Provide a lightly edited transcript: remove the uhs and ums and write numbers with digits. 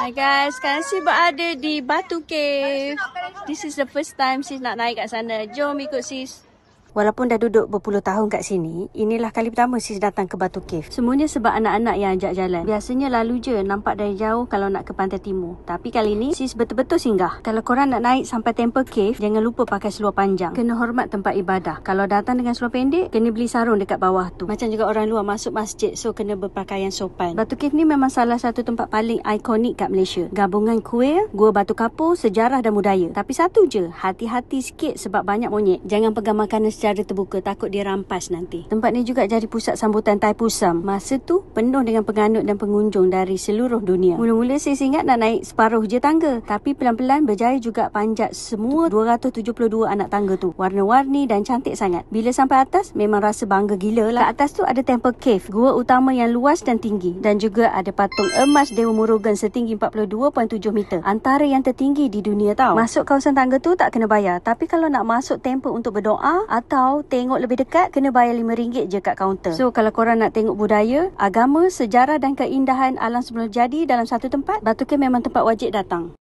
Hi guys, sekarang Sis berada di Batu Cave. This is the first time Sis nak naik kat sana. Jom ikut Sis. Walaupun dah duduk berpuluh tahun kat sini, inilah kali pertama Sis datang ke Batu Cave. Semuanya sebab anak-anak yang ajak jalan. Biasanya lalu je nampak dari jauh kalau nak ke pantai timur. Tapi kali ni Sis betul-betul singgah. Kalau korang nak naik sampai Temple Cave, jangan lupa pakai seluar panjang. Kena hormat tempat ibadah. Kalau datang dengan seluar pendek, kena beli sarung dekat bawah tu. Macam juga orang luar masuk masjid, so kena berpakaian sopan. Batu Cave ni memang salah satu tempat paling ikonik kat Malaysia. Gabungan kuil, gua batu kapur, sejarah dan budaya. Tapi satu je, hati-hati sikit sebab banyak monyet. Jangan pegang makanan secara terbuka, takut dia rampas nanti. Tempat ni juga jadi pusat sambutan Taipusam. Masa tu penuh dengan penganut dan pengunjung dari seluruh dunia. Mula-mula saya ingat nak naik separuh je tangga, tapi pelan-pelan berjaya juga panjat semua 272 anak tangga tu. Warna-warni dan cantik sangat. Bila sampai atas memang rasa bangga gila lah. Kat atas tu ada Temple Cave, gua utama yang luas dan tinggi, dan juga ada patung emas Dewa Murugan setinggi 42.7 meter. Antara yang tertinggi di dunia tau. Masuk kawasan tangga tu tak kena bayar, tapi kalau nak masuk temple untuk berdoa atau tengok lebih dekat, kena bayar RM5 je kat kaunter. So kalau korang nak tengok budaya, agama, sejarah dan keindahan alam semula jadi dalam satu tempat, Batu Cave memang tempat wajib datang.